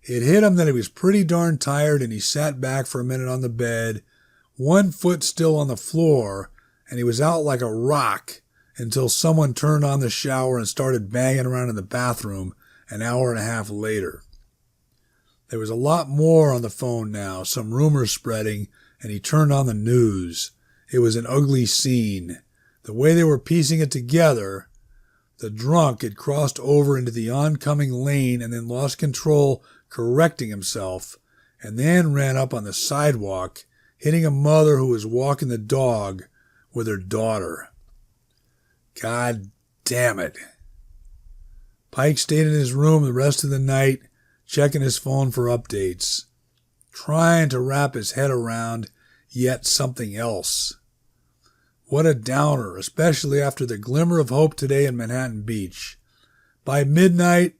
It hit him that he was pretty darn tired, and he sat back for a minute on the bed, one foot still on the floor, and he was out like a rock until someone turned on the shower and started banging around in the bathroom an hour and a half later. There was a lot more on the phone now, some rumors spreading, and he turned on the news. It was an ugly scene. The way they were piecing it together, the drunk had crossed over into the oncoming lane and then lost control, correcting himself, and then ran up on the sidewalk, hitting a mother who was walking the dog with her daughter. God damn it. Pike stayed in his room the rest of the night, checking his phone for updates, trying to wrap his head around yet something else. What a downer, especially after the glimmer of hope today in Manhattan Beach. By midnight,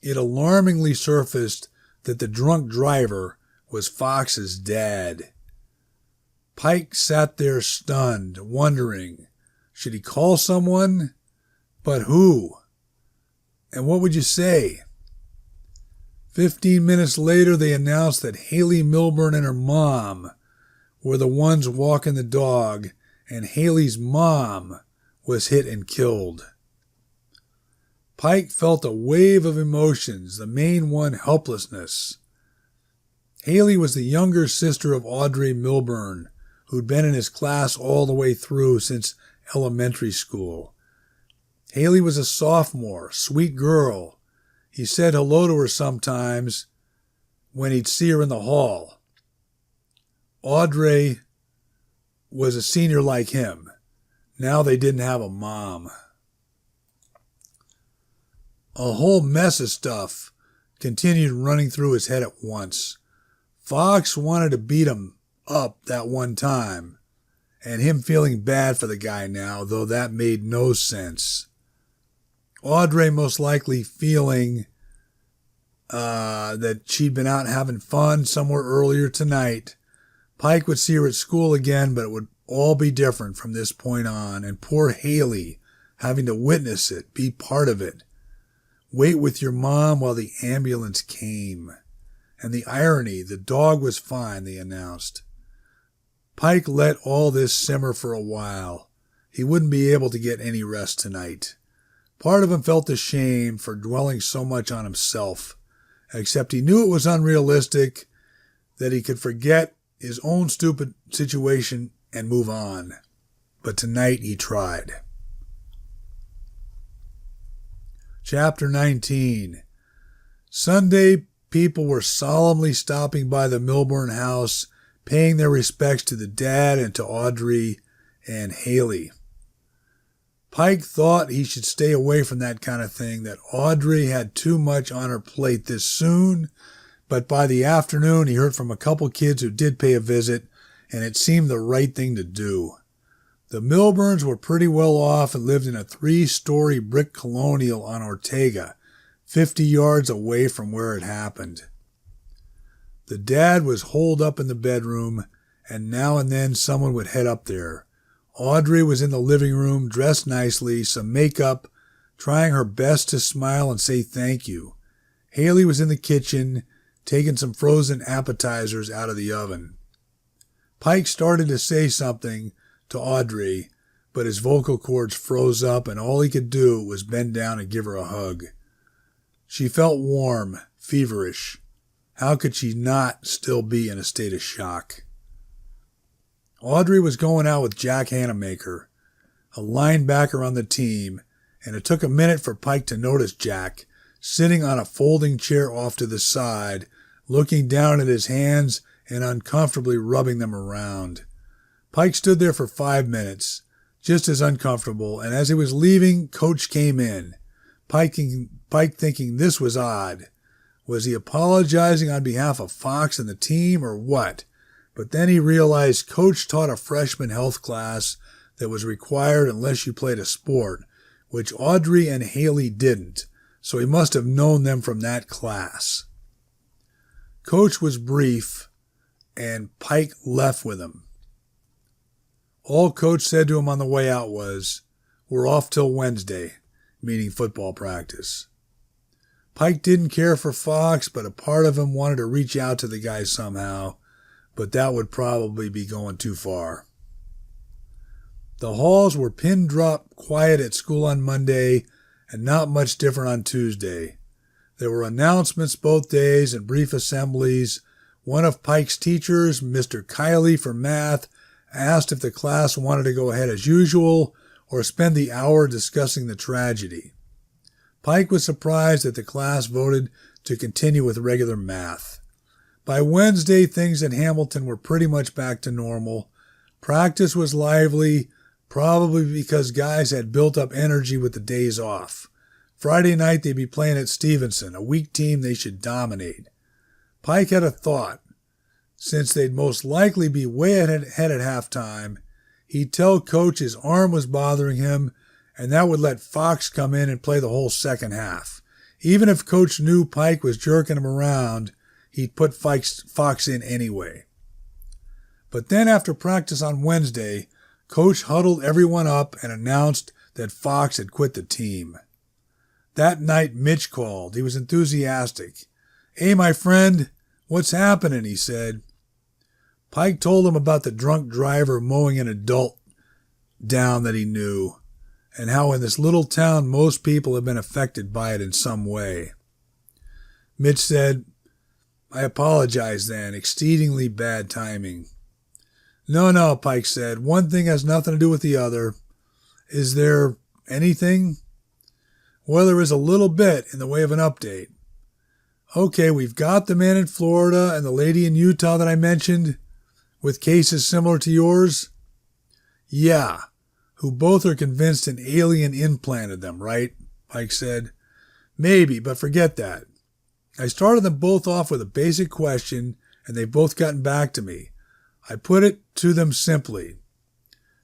it alarmingly surfaced that the drunk driver was Fox's dad. Pike sat there stunned, wondering, should he call someone? But who? And what would you say? 15 minutes later, they announced that Haley Milburn and her mom were the ones walking the dog, and Haley's mom was hit and killed. Pike felt a wave of emotions, the main one helplessness. Haley was the younger sister of Audrey Milburn, who'd been in his class all the way through since elementary school. Haley was a sophomore, sweet girl. He said hello to her sometimes when he'd see her in the hall. Audrey was a senior like him. Now they didn't have a mom. A whole mess of stuff continued running through his head at once. Fox wanted to beat him up that one time, and him feeling bad for the guy now, though that made no sense. Audrey most likely feeling that she'd been out having fun somewhere earlier tonight. Pike would see her at school again, but it would all be different from this point on, and poor Haley having to witness it, be part of it. Wait with your mom while the ambulance came. And the irony, the dog was fine, they announced. Pike let all this simmer for a while. He wouldn't be able to get any rest tonight. Part of him felt ashamed for dwelling so much on himself, except he knew it was unrealistic, that he could forget his own stupid situation and move on. But tonight he tried. Chapter 19. Sunday, people were solemnly stopping by the Milburn house, paying their respects to the dad and to Audrey and Haley. Pike thought he should stay away from that kind of thing, that Audrey had too much on her plate this soon, but by the afternoon he heard from a couple kids who did pay a visit, and it seemed the right thing to do. The Milburns were pretty well off and lived in a 3-story brick colonial on Ortega, 50 yards away from where it happened. The dad was holed up in the bedroom, and now and then someone would head up there. Audrey was in the living room, dressed nicely, some makeup, trying her best to smile and say thank you. Haley was in the kitchen, taking some frozen appetizers out of the oven. Pike started to say something to Audrey, but his vocal cords froze up, and all he could do was bend down and give her a hug. She felt warm, feverish. How could she not still be in a state of shock? Audrey was going out with Jack Hanamaker, a linebacker on the team, and it took a minute for Pike to notice Jack, sitting on a folding chair off to the side, looking down at his hands and uncomfortably rubbing them around. Pike stood there for 5 minutes, just as uncomfortable, and as he was leaving, Coach came in. Pike thinking this was odd. Was he apologizing on behalf of Fox and the team, or what? But then he realized Coach taught a freshman health class that was required unless you played a sport, which Audrey and Haley didn't, so he must have known them from that class. Coach was brief, and Pike left with him. All Coach said to him on the way out was, "We're off till Wednesday," meaning football practice. Pike didn't care for Fox, but a part of him wanted to reach out to the guy somehow, but that would probably be going too far. The halls were pin-drop quiet at school on Monday and not much different on Tuesday. There were announcements both days and brief assemblies. One of Pike's teachers, Mr. Kiley for math, asked if the class wanted to go ahead as usual or spend the hour discussing the tragedy. Pike was surprised that the class voted to continue with regular math. By Wednesday, things at Hamilton were pretty much back to normal. Practice was lively, probably because guys had built up energy with the days off. Friday night they'd be playing at Stevenson, a weak team they should dominate. Pike had a thought. Since they'd most likely be way ahead at halftime, he'd tell Coach his arm was bothering him, and that would let Fox come in and play the whole second half. Even if Coach knew Pike was jerking him around, he'd put Fox in anyway. But then after practice on Wednesday, Coach huddled everyone up and announced that Fox had quit the team. That night Mitch called. He was enthusiastic. "Hey, my friend, what's happening?" he said. Pike told him about the drunk driver mowing an adult down that he knew, and how in this little town most people have been affected by it in some way. Mitch said, "I apologize then. Exceedingly bad timing." No, Pike said. "One thing has nothing to do with the other. Is there anything?" "Well, there is a little bit in the way of an update. Okay, we've got the man in Florida and the lady in Utah that I mentioned, with cases similar to yours." "Yeah, who both are convinced an alien implanted them, right?" Pike said. "Maybe, but forget that. I started them both off with a basic question, and they've both gotten back to me. I put it to them simply.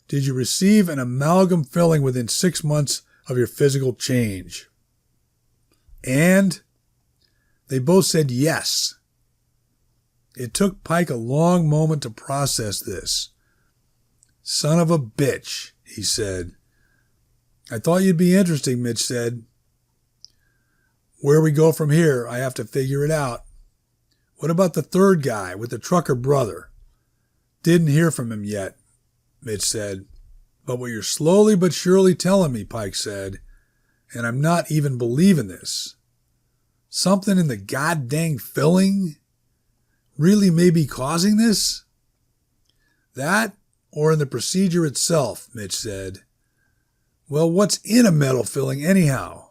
Did you receive an amalgam filling within 6 months of your physical change?" And they both said yes. It took Pike a long moment to process this. "Son of a bitch," he said. "I thought you'd be interesting," Mitch said. "Where we go from here, I have to figure it out." "What about the third guy with the trucker brother?" "Didn't hear from him yet," Mitch said. "But what you're slowly but surely telling me," Pike said, "and I'm not even believing this. Something in the goddamn filling really may be causing this?" "That, or in the procedure itself," Mitch said. "Well, what's in a metal filling anyhow?"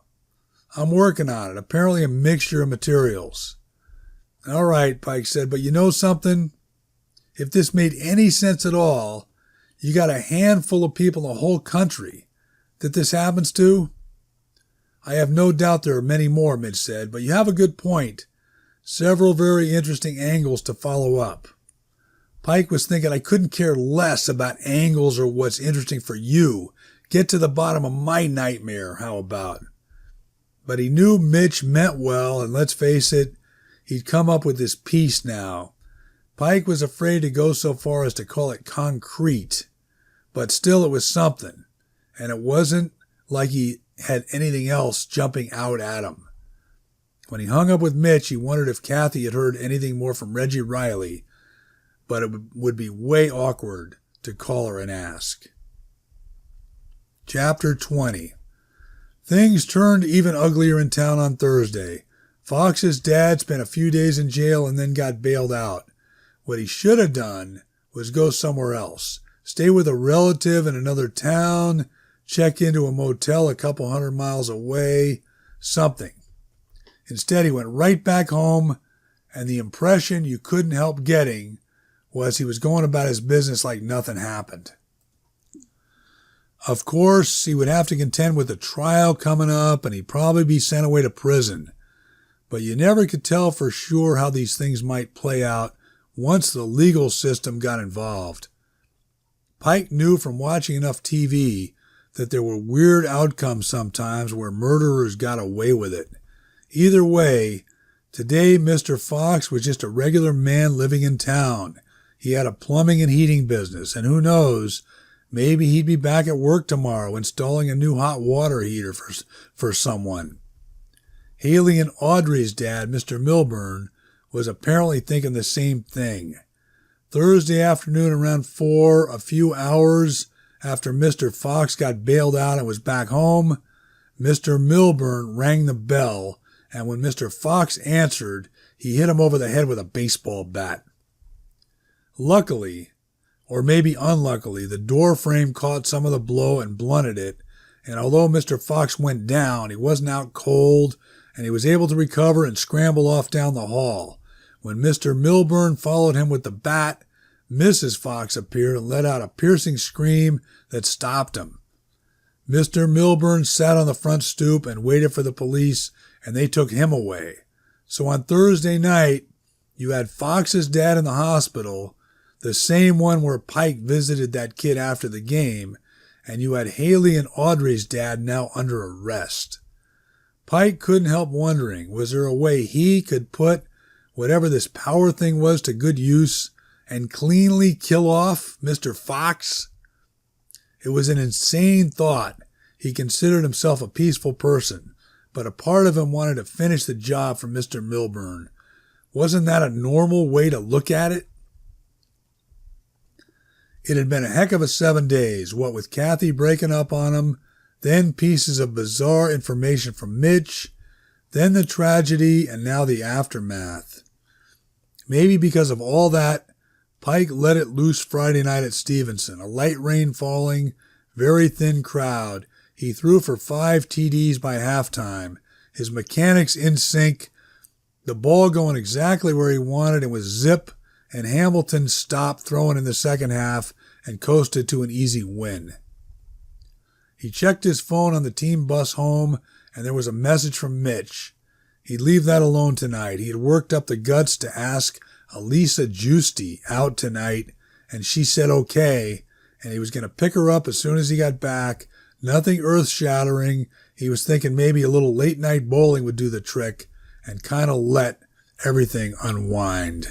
"I'm working on it. Apparently a mixture of materials." "All right," Pike said, "but you know something? If this made any sense at all, you got a handful of people in the whole country that this happens to." "I have no doubt there are many more," Mitch said, "but you have a good point. Several very interesting angles to follow up." Pike was thinking, I couldn't care less about angles or what's interesting for you. Get to the bottom of my nightmare, how about? But he knew Mitch meant well, and let's face it, he'd come up with this piece now. Pike was afraid to go so far as to call it concrete, but still it was something, and it wasn't like he had anything else jumping out at him. When he hung up with Mitch, he wondered if Kathy had heard anything more from Reggie Riley, but it would be way awkward to call her and ask. Chapter 20. Things turned even uglier in town on Thursday. Fox's dad spent a few days in jail and then got bailed out. What he should have done was go somewhere else, stay with a relative in another town, check into a motel a couple 100 miles away, something. Instead, he went right back home, and the impression you couldn't help getting was he was going about his business like nothing happened. Of course, he would have to contend with a trial coming up, and he'd probably be sent away to prison. But you never could tell for sure how these things might play out once the legal system got involved. Pike knew from watching enough TV that there were weird outcomes sometimes where murderers got away with it. Either way, today Mr. Fox was just a regular man living in town. He had a plumbing and heating business, and who knows, maybe he'd be back at work tomorrow installing a new hot water heater for someone. Haley and Audrey's dad, Mr. Milburn, was apparently thinking the same thing. Thursday afternoon around 4, a few hours after Mr. Fox got bailed out and was back home, Mr. Milburn rang the bell, and when Mr. Fox answered, he hit him over the head with a baseball bat. Luckily, Or maybe unluckily, the door frame caught some of the blow and blunted it, and although Mr. Fox went down, he wasn't out cold, and he was able to recover and scramble off down the hall. When Mr. Milburn followed him with the bat, Mrs. Fox appeared and let out a piercing scream that stopped him. Mr. Milburn sat on the front stoop and waited for the police, and they took him away. So on Thursday night, you had Fox's dad in the hospital, the same one where Pike visited that kid after the game, and you had Haley and Audrey's dad now under arrest. Pike couldn't help wondering, was there a way he could put whatever this power thing was to good use and cleanly kill off Mr. Fox? It was an insane thought. He considered himself a peaceful person, but a part of him wanted to finish the job for Mr. Milburn. Wasn't that a normal way to look at it? It had been a heck of a 7 days, what with Kathy breaking up on him, then pieces of bizarre information from Mitch, then the tragedy, and now the aftermath. Maybe because of all that, Pike let it loose Friday night at Stevenson. A light rain falling, very thin crowd. He threw for 5 TDs by halftime. His mechanics in sync, the ball going exactly where he wanted and was zip, and Hamilton stopped throwing in the second half and coasted to an easy win. He checked his phone on the team bus home, and there was a message from Mitch. He'd leave that alone tonight. He had worked up the guts to ask Elisa Giusti out tonight, and she said okay, and he was going to pick her up as soon as he got back. Nothing earth-shattering. He was thinking maybe a little late-night bowling would do the trick, and kind of let everything unwind.